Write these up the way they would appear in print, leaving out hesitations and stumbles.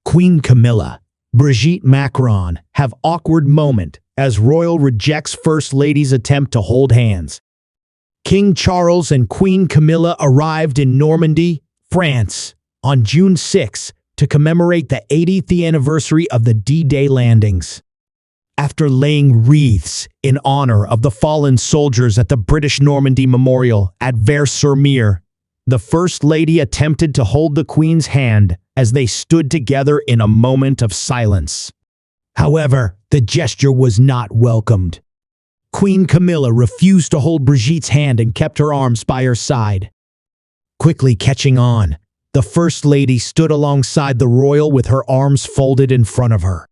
Queen Camilla, Brigitte Macron have awkward moment as royal rejects First Lady's attempt to hold hands. King Charles and Queen Camilla arrived in Normandy, France, on June 6 to commemorate the 80th anniversary of the D-Day landings. After laying wreaths in honor of the fallen soldiers at the British Normandy Memorial at Ver-sur-Mer, the First Lady attempted to hold the Queen's hand as they stood together in a moment of silence. However, the gesture was not welcomed. Queen Camilla refused to hold Brigitte's hand and kept her arms by her side. Quickly catching on, the First Lady stood alongside the royal with her arms folded in front of her.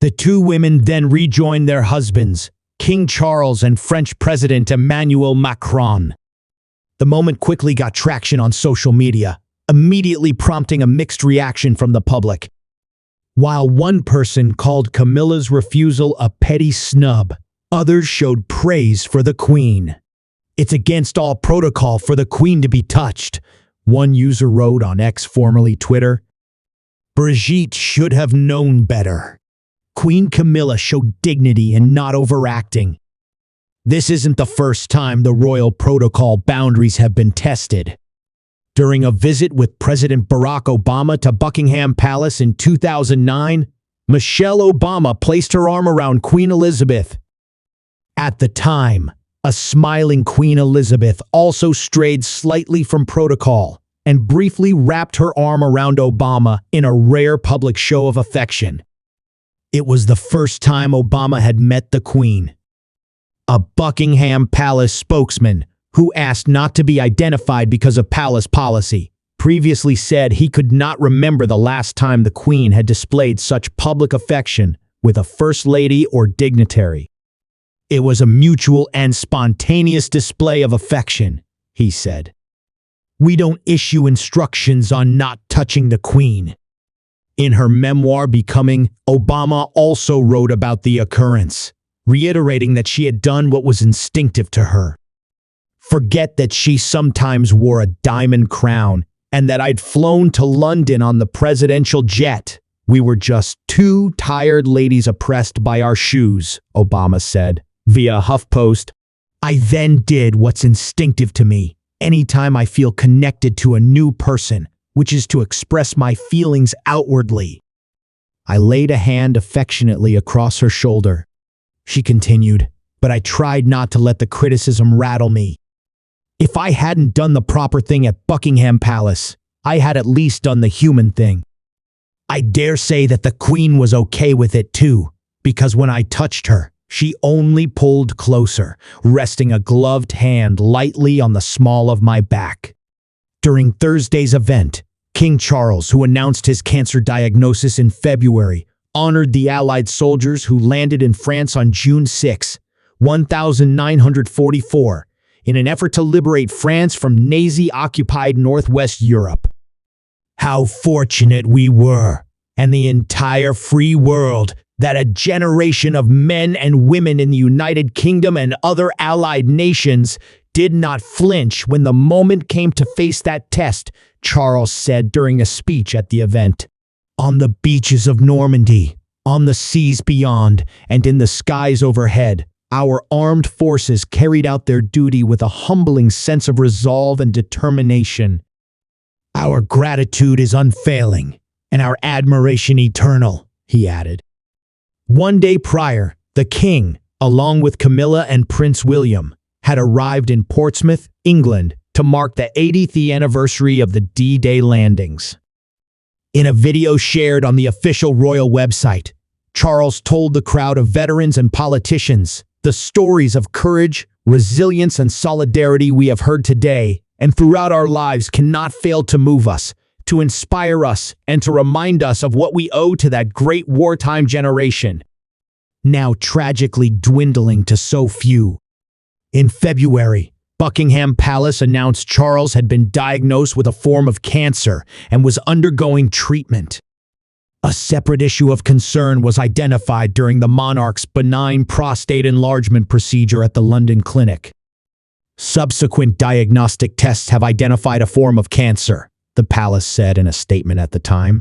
The two women then rejoined their husbands, King Charles and French President Emmanuel Macron. The moment quickly got traction on social media, immediately prompting a mixed reaction from the public. While one person called Camilla's refusal a petty snub, others showed praise for the Queen. "It's against all protocol for the Queen to be touched," one user wrote on X, formerly Twitter. Brigitte should have known better. Queen Camilla showed dignity and not overacting. This isn't the first time the royal protocol boundaries have been tested. During a visit with President Barack Obama to Buckingham Palace in 2009, Michelle Obama placed her arm around Queen Elizabeth. At the time, a smiling Queen Elizabeth also strayed slightly from protocol and briefly wrapped her arm around Obama in a rare public show of affection. It was the first time Obama had met the Queen. A Buckingham Palace spokesman, who asked not to be identified because of palace policy, previously said he could not remember the last time the Queen had displayed such public affection with a First Lady or dignitary. "It was a mutual and spontaneous display of affection," he said. "We don't issue instructions on not touching the Queen." In her memoir Becoming, Obama also wrote about the occurrence, reiterating that she had done what was instinctive to her. "Forget that she sometimes wore a diamond crown and that I'd flown to London on the presidential jet. We were just two tired ladies oppressed by our shoes," Obama said, via HuffPost. "I then did what's instinctive to me anytime I feel connected to a new person, which is to express my feelings outwardly." I laid a hand affectionately across her shoulder. She continued, "But I tried not to let the criticism rattle me. If I hadn't done the proper thing at Buckingham Palace, I had at least done the human thing. I dare say that the Queen was okay with it too, because when I touched her, she only pulled closer, resting a gloved hand lightly on the small of my back." During Thursday's event, King Charles, who announced his cancer diagnosis in February, honored the Allied soldiers who landed in France on June 6, 1944, in an effort to liberate France from Nazi-occupied Northwest Europe. "How fortunate we were, and the entire free world, that a generation of men and women in the United Kingdom and other allied nations did not flinch when the moment came to face that test," Charles said during a speech at the event. "On the beaches of Normandy, on the seas beyond, and in the skies overhead, our armed forces carried out their duty with a humbling sense of resolve and determination. Our gratitude is unfailing, and our admiration eternal," he added. One day prior, the King, along with Camilla and Prince William, had arrived in Portsmouth, England, to mark the 80th anniversary of the D-Day landings. In a video shared on the official royal website, Charles told the crowd of veterans and politicians, "The stories of courage, resilience, and solidarity we have heard today and throughout our lives cannot fail to move us, to inspire us, and to remind us of what we owe to that great wartime generation, now tragically dwindling to so few." In February, Buckingham Palace announced Charles had been diagnosed with a form of cancer and was undergoing treatment. A separate issue of concern was identified during the monarch's benign prostate enlargement procedure at the London clinic. "Subsequent diagnostic tests have identified a form of cancer," the palace said in a statement at the time.